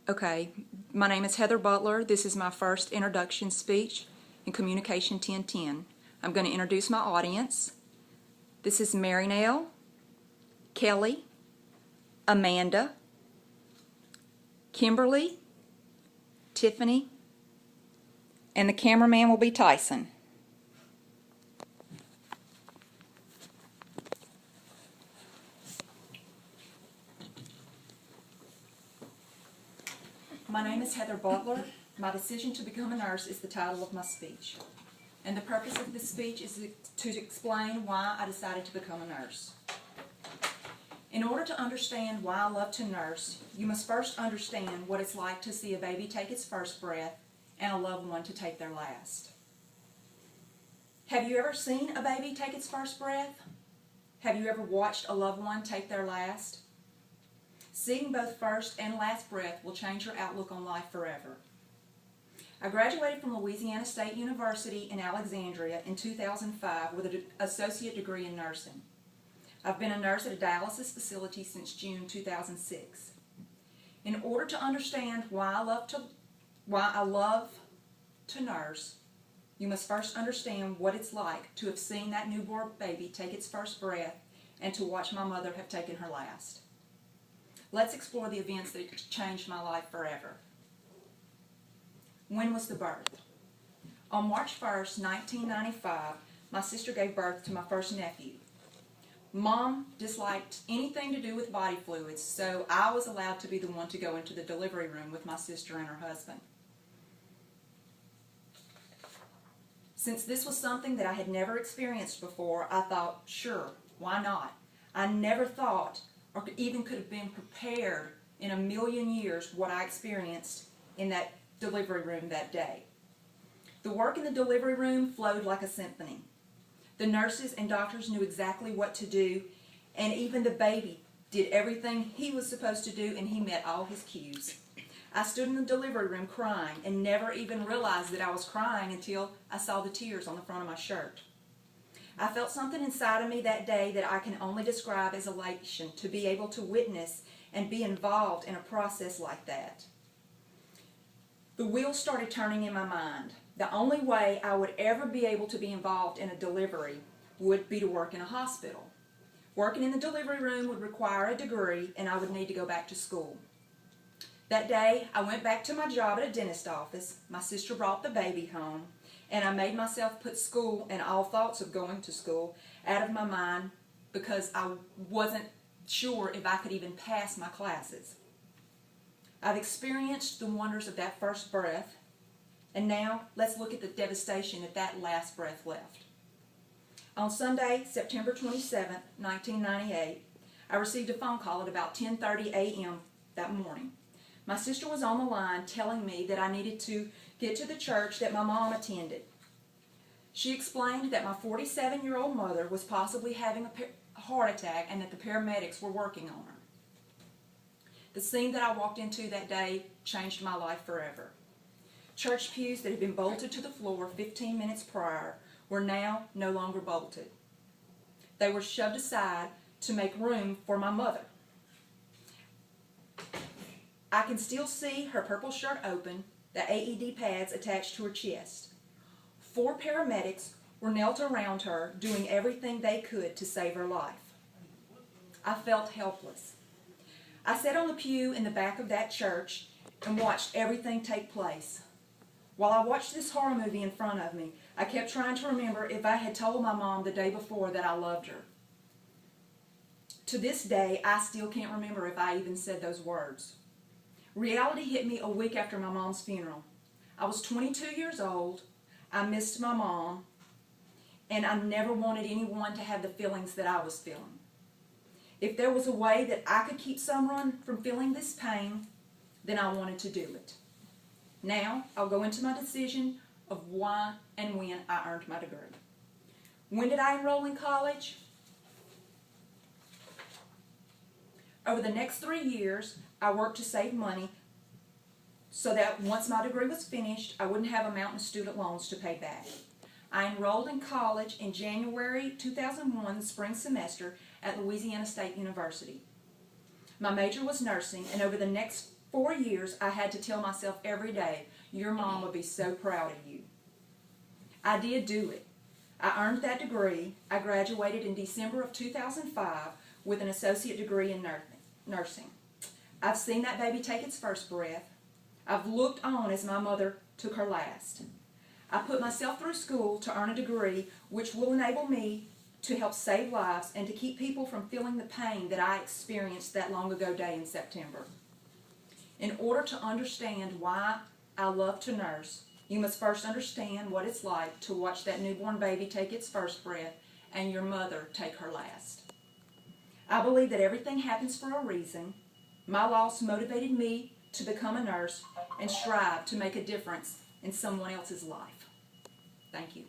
Okay, my name is Heather Butler. This is my first introduction speech in Communication 1010. I'm going to introduce my audience. This is Mary Nell, Kelly, Amanda, Kimberly, Tiffany, and the cameraman will be Tyson. My name is Heather Butler. My decision to become a nurse is the title of my speech. And the purpose of this speech is to explain why I decided to become a nurse. In order to understand why I love to nurse, you must first understand what it's like to see a baby take its first breath and a loved one to take their last. Have you ever seen a baby take its first breath? Have you ever watched a loved one take their last? Seeing both first and last breath will change your outlook on life forever. I graduated from Louisiana State University in Alexandria in 2005 with an associate degree in nursing. I've been a nurse at a dialysis facility since June 2006. In order to understand why I love to nurse, you must first understand what it's like to have seen that newborn baby take its first breath and to watch my mother have taken her last. Let's explore the events that changed my life forever. When was the birth? On March 1st, 1995, my sister gave birth to my first nephew. Mom disliked anything to do with body fluids, so I was allowed to be the one to go into the delivery room with my sister and her husband. Since this was something that I had never experienced before, I thought, sure, why not? I never thought or even could have been prepared in a million years what I experienced in that delivery room that day. The work in the delivery room flowed like a symphony. The nurses and doctors knew exactly what to do, and even the baby did everything he was supposed to do, and he met all his cues. I stood in the delivery room crying and never even realized that I was crying until I saw the tears on the front of my shirt. I felt something inside of me that day that I can only describe as elation, to be able to witness and be involved in a process like that. The wheels started turning in my mind. The only way I would ever be able to be involved in a delivery would be to work in a hospital. Working in the delivery room would require a degree, and I would need to go back to school. That day, I went back to my job at a dentist office. My sister brought the baby home, and I made myself put school and all thoughts of going to school out of my mind because I wasn't sure if I could even pass my classes. I've experienced the wonders of that first breath, and now let's look at the devastation that last breath left. On Sunday, September 27, 1998, I received a phone call at about 10:30 a.m. that morning. My sister was on the line telling me that I needed to get to the church that my mom attended. She explained that my 47-year-old mother was possibly having a heart attack and that the paramedics were working on her. The scene that I walked into that day changed my life forever. Church pews that had been bolted to the floor 15 minutes prior were now no longer bolted. They were shoved aside to make room for my mother. I can still see her purple shirt open, the AED pads attached to her chest. 4 paramedics were knelt around her, doing everything they could to save her life. I felt helpless. I sat on the pew in the back of that church and watched everything take place. While I watched this horror movie in front of me, I kept trying to remember if I had told my mom the day before that I loved her. To this day, I still can't remember if I even said those words. Reality hit me a week after my mom's funeral. I was 22 years old, I missed my mom, and I never wanted anyone to have the feelings that I was feeling. If there was a way that I could keep someone from feeling this pain, then I wanted to do it. Now, I'll go into my decision of why and when I earned my degree. When did I enroll in college? Over the next 3 years, I worked to save money so that once my degree was finished, I wouldn't have a mountain of student loans to pay back. I enrolled in college in January 2001, the spring semester, at Louisiana State University. My major was nursing, and over the next 4 years, I had to tell myself every day, your mom would be so proud of you. I did do it. I earned that degree. I graduated in December of 2005 with an associate degree in nursing. I've seen that baby take its first breath. I've looked on as my mother took her last. I put myself through school to earn a degree which will enable me to help save lives and to keep people from feeling the pain that I experienced that long ago day in September. In order to understand why I love to nurse, you must first understand what it's like to watch that newborn baby take its first breath and your mother take her last. I believe that everything happens for a reason. My loss motivated me to become a nurse and strive to make a difference in someone else's life. Thank you.